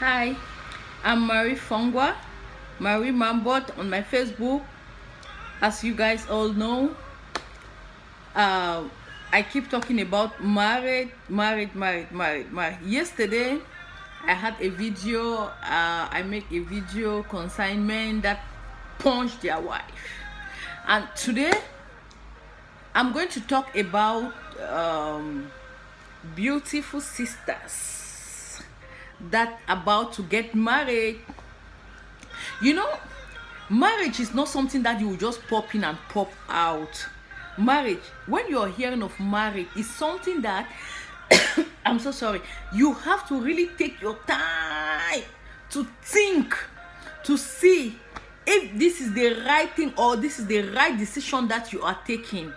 Hi, I'm Marie Fongwa, Marie Mambot on my Facebook. As you guys all know, uh, I keep talking about married. Yesterday, I had a video. I make a video concerning men that punch their wife, and today I'm going to talk about beautiful sisters that about to get married. You know, marriage is not something that you will just pop in and pop out. Marriage, when you're hearing of marriage, is something that I'm so sorry, you have to really take your time to think, to see if this is the right thing or this is the right decision that you are taking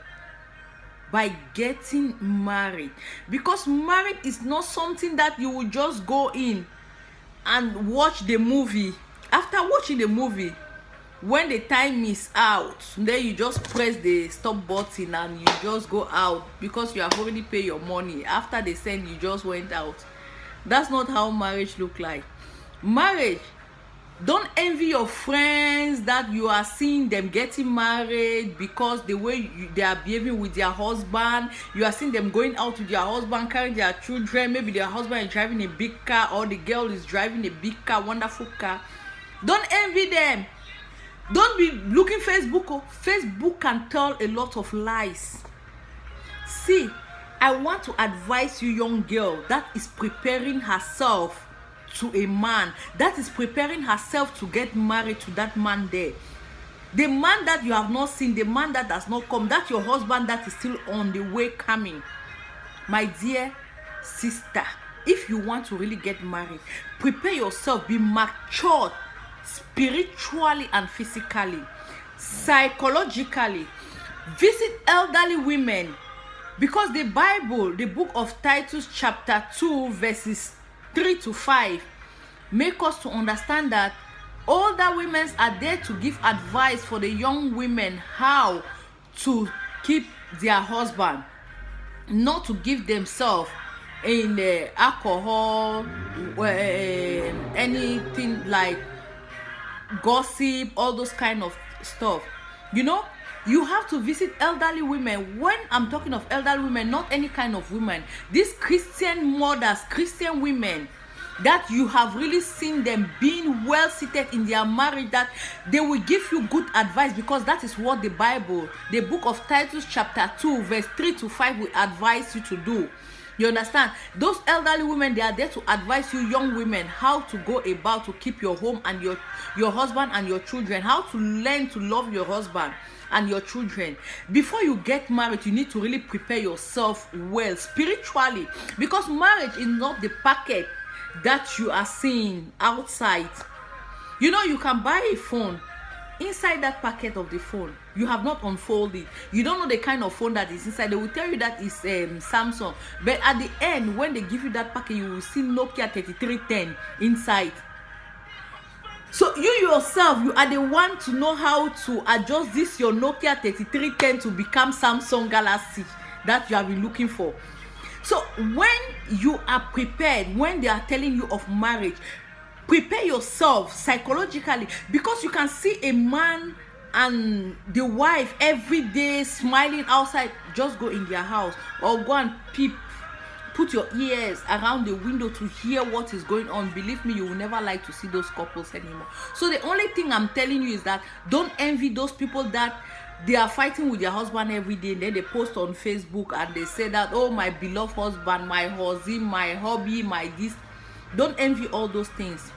by getting married. Because marriage is not something that you will just go in and watch the movie. After watching the movie, when the time is out, then you just press the stop button and you just go out because you have already paid your money. After they send, you just went out. That's not how marriage look like. Marriage, don't envy your friends that you are seeing them getting married because the way they are behaving with their husband. You are seeing them going out with their husband, carrying their children. Maybe their husband is driving a big car or the girl is driving a big car, wonderful car. Don't envy them. Don't be looking Facebook. Facebook can tell a lot of lies. See, I want to advise you, young girl that is preparing herself to a man, that is preparing herself to get married to that man there. The man that you have not seen, the man that does not come, that your husband that is still on the way coming. My dear sister, if you want to really get married, prepare yourself, be matured spiritually and physically, psychologically. Visit elderly women, because the Bible, the book of Titus chapter 2 verses 3 to 5 make us to understand that older women are there to give advice for the young women how to keep their husband, not to give themselves in alcohol, anything like gossip, all those kind of stuff. You know, you have to visit elderly women. When I'm talking of elderly women, not any kind of women, these Christian mothers, Christian women that you have really seen them being well seated in their marriage, that they will give you good advice, because that is what the Bible, the book of Titus chapter 2 verse 3 to 5 will advise you to do. You understand? Those elderly women, they are there to advise you, young women, how to go about to keep your home and your husband and your children, how to learn to love your husband and your children. Before you get married, you need to really prepare yourself well spiritually, because marriage is not the packet that you are seeing outside. You know, you can buy a phone. Inside that packet of the phone, you have not unfolded. You don't know the kind of phone that is inside. They will tell you that it's Samsung, but at the end, when they give you that packet, you will see Nokia 3310 inside. So you yourself, you are the one to know how to adjust this your Nokia 3310 to become Samsung Galaxy that you have been looking for. So when you are prepared, when they are telling you of marriage, prepare yourself psychologically, because you can see a man and the wife every day smiling outside. Just go in their house or go and peep, put your ears around the window to hear what is going on. Believe me, you will never like to see those couples anymore. So the only thing I'm telling you is that don't envy those people that they are fighting with their husband every day, and then they post on Facebook and they say that, oh, my beloved husband, my husband, my hobby, my this. Don't envy all those things.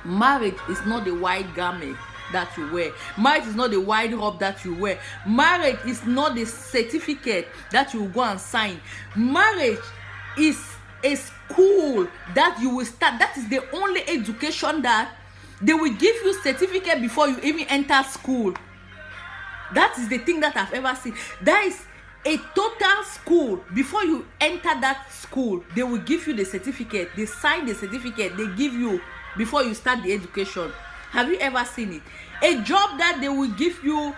Marriage is not the white garment that you wear. Marriage is not the white robe that you wear. Marriage is not the certificate that you will go and sign. Marriage is a school that you will start. That is the only education that they will give you certificate before you even enter school. That is the thing that I've ever seen. That is a total school. Before you enter that school, they will give you the certificate. They sign the certificate they give you before you start the education. Have you ever seen it? A job that they will give you,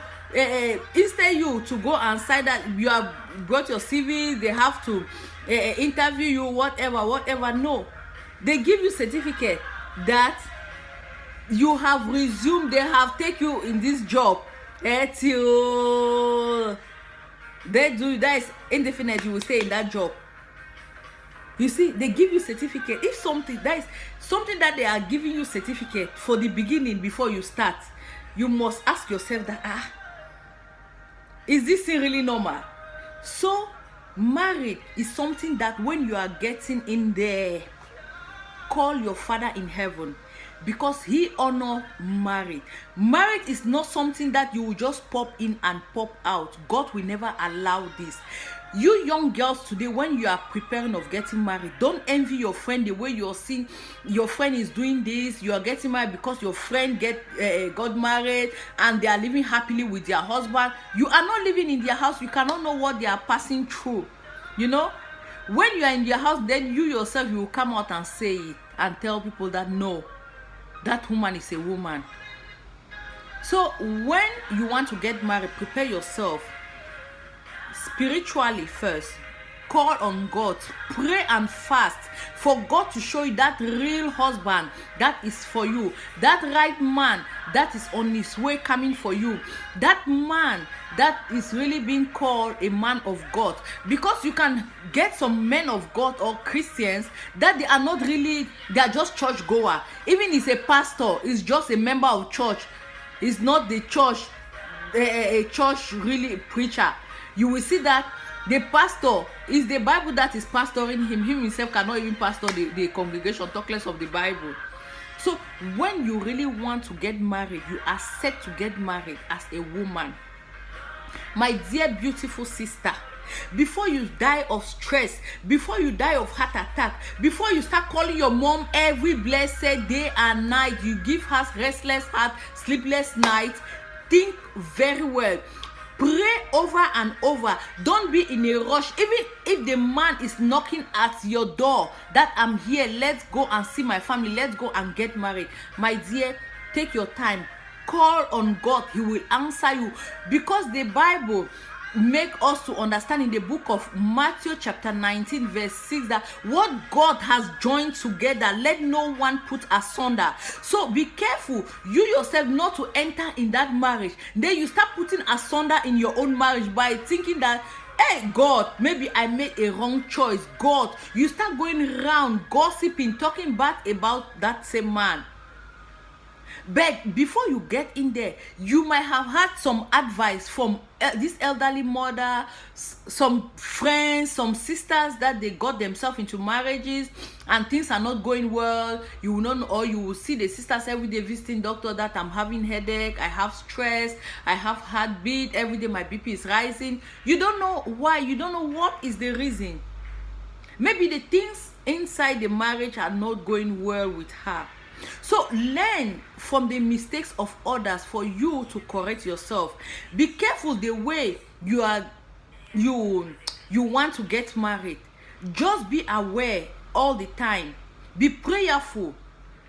instead you to go and sign that you have brought your CV, they have to interview you, whatever. No, They give you certificate that you have resumed, they have taken you in this job till they do that is indefinite, you will stay in that job. You see, they give you certificate. If something that is something that they are giving you certificate for the beginning before you start, you must ask yourself that is this thing really normal? So marriage is something that when you are getting in there, call your Father in heaven, because he honor marriage. Marriage is not something that you will just pop in and pop out. God will never allow this. You young girls today, when you are preparing of getting married, don't envy your friend the way you're seeing your friend is doing this. You are getting married because your friend got married and they are living happily with their husband. You are not living in their house. You cannot know what they are passing through. You know, when you are in their house, then you yourself, you will come out and say it and tell people that no, that woman is a woman. So when you want to get married, prepare yourself spiritually first. Call on God, pray and fast for God to show you that real husband that is for you, that right man that is on his way coming for you, that man that is really being called a man of God. Because you can get some men of God or Christians that they are not really, they are just church goer. Even if a pastor is just a member of church, is not the church, a church really preacher. You will see that the pastor is the Bible that is pastoring him. Him himself cannot even pastor the congregation, talk less of the Bible. So when you really want to get married, you are set to get married as a woman. My dear beautiful sister, before you die of stress, before you die of heart attack, before you start calling your mom every blessed day and night, you give her restless heart, sleepless night, think very well. Pray over and over. Don't be in a rush. Even if the man is knocking at your door, that I'm here, let's go and see my family, let's go and get married. My dear, take your time. Call on God. He will answer you. Because the Bible make us to understand in the book of Matthew chapter 19 verse 6 that what God has joined together, let no one put asunder. So be careful, you yourself, not to enter in that marriage. Then you start putting asunder in your own marriage by thinking that, hey God, maybe I made a wrong choice. God, you start going around gossiping, talking bad about that same man. But before you get in there, you might have had some advice from this elderly mother, some friends, some sisters that they got themselves into marriages and things are not going well. You will not, or you will see the sisters every day visiting doctor that I'm having headache, I have stress, I have heartbeat, every day my BP is rising. You don't know why, you don't know what is the reason. Maybe the things inside the marriage are not going well with her. So learn from the mistakes of others for you to correct yourself. Be careful the way you want to get married. Just be aware all the time. Be prayerful,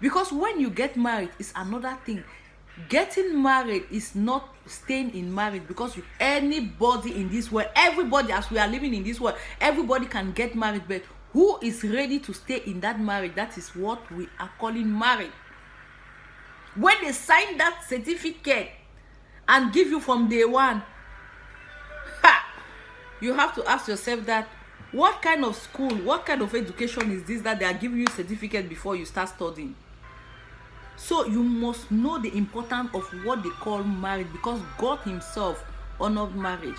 because when you get married is another thing. Getting married is not staying in marriage, because anybody in this world, everybody, as we are living in this world, everybody can get married, but who is ready to stay in that marriage? That is what we are calling marriage. When they sign that certificate and give you from day one, you have to ask yourself that, what kind of school, what kind of education is this that they are giving you certificate before you start studying? So you must know the importance of what they call marriage, because God himself honored marriage.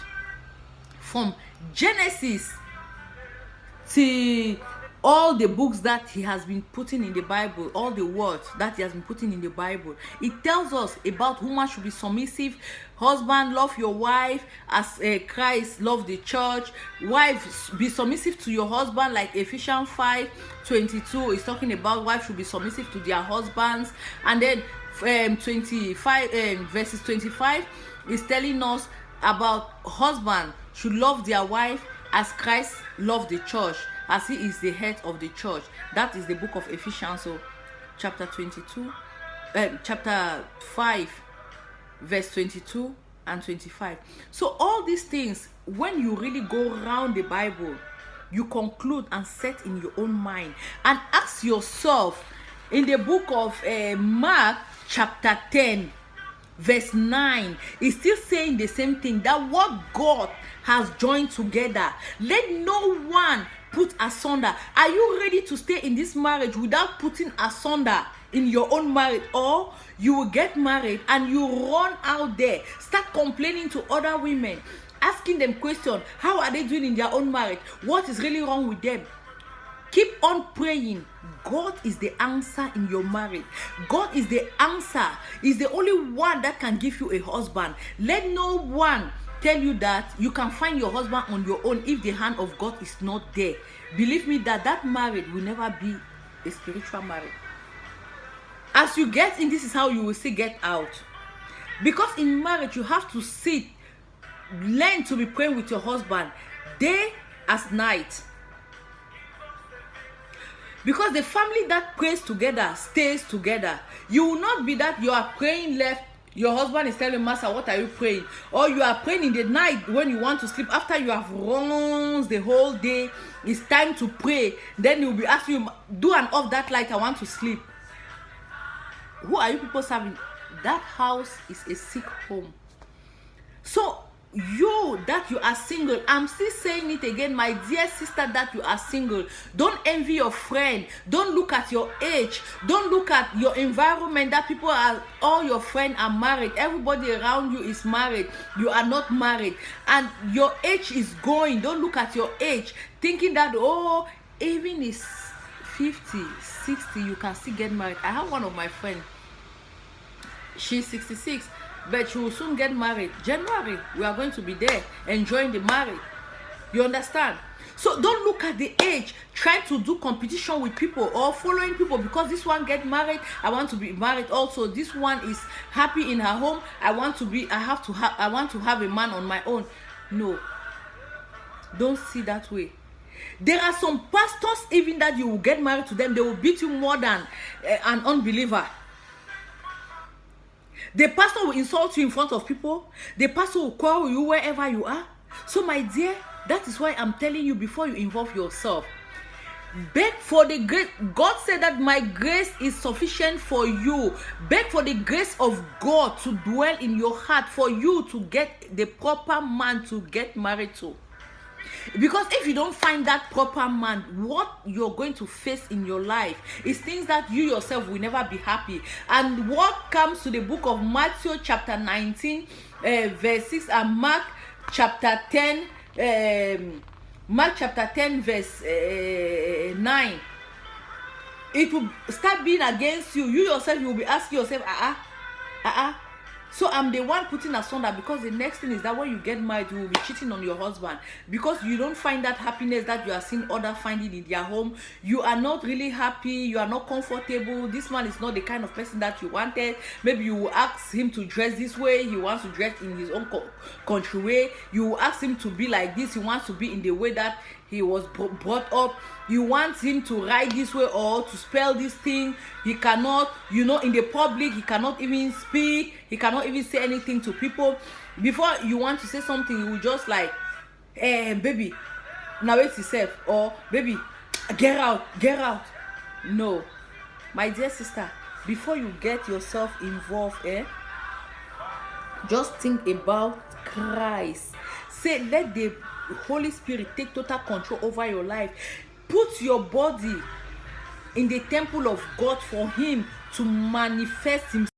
From Genesis to all the books that he has been putting in the Bible, all the words that he has been putting in the Bible, it tells us about woman should be submissive. Husband, love your wife as Christ loved the church. Wives, be submissive to your husband, like Ephesians 5:22 is talking about wives should be submissive to their husbands. And then 25 verses 25 is telling us about husband should love their wife as Christ loved the church, as he is the head of the church. That is the book of Ephesians, so chapter 5 verse 22 and 25. So all these things, when you really go around the Bible, you conclude and set in your own mind and ask yourself. In the book of Mark chapter 10 verse 9, is still saying the same thing, that what God has joined together, let no one put asunder. Are you ready to stay in this marriage without putting asunder in your own marriage? Or you will get married and you run out there, start complaining to other women, asking them questions, how are they doing in their own marriage, what is really wrong with them? Keep on praying. God is the answer in your marriage. God is the answer. He's the only one that can give you a husband. Let no one tell you that you can find your husband on your own if the hand of God is not there. Believe me that marriage will never be a spiritual marriage. As you get in, this is how you will see get out. Because in marriage you have to sit, learn to be praying with your husband day as night. Because the family that prays together stays together. You will not be that you are praying left, your husband is telling Master, what are you praying? Or you are praying in the night when you want to sleep, after you have run the whole day, it's time to pray. Then you'll be asking you, do an off that light, I want to sleep. Who are you people serving? That house is a sick home. So you that you are single, I'm still saying it again, my dear sister, that you are single, don't envy your friend. Don't look at your age. Don't look at your environment, that people are, all your friends are married, everybody around you is married, you are not married, and your age is going. Don't look at your age thinking that, oh, even is 50, 60, you can still get married. I have one of my friends, she's 66, but she will soon get married. January, we are going to be there enjoying the marriage. You understand? So don't look at the age, trying to do competition with people or following people, because this one get married, I want to be married also. This one is happy in her home, I want to have a man on my own. No, don't see that way. There are some pastors, even that you will get married to them, they will beat you more than an unbeliever. The pastor will insult you in front of people. The pastor will call you wherever you are. So my dear, that is why I'm telling you, before you involve yourself, beg for the grace. God said that my grace is sufficient for you. Beg for the grace of God to dwell in your heart, for you to get the proper man to get married to. Because if you don't find that proper man, what you're going to face in your life is things that you yourself will never be happy. And what comes to the book of Matthew chapter 19 verse 6 and Mark chapter 10 verse 9, it will start being against you. You yourself, you will be asking yourself, so I'm the one putting asunder, because the next thing is that when you get married, you will be cheating on your husband, because you don't find that happiness that you are seeing others finding in their home. You are not really happy, you are not comfortable. This man is not the kind of person that you wanted. Maybe you will ask him to dress this way, he wants to dress in his own country way. You will ask him to be like this, he wants to be in the way that he was brought up. You want him to write this way or to spell this thing, he cannot. In the public, he cannot even speak, he cannot even say anything to people. Before you want to say something, he will just like, baby, narrate yourself, or baby, get out. No, my dear sister, before you get yourself involved, just think about Christ. Say, let the Holy Spirit take total control over your life. Put your body in the temple of God for him to manifest himself.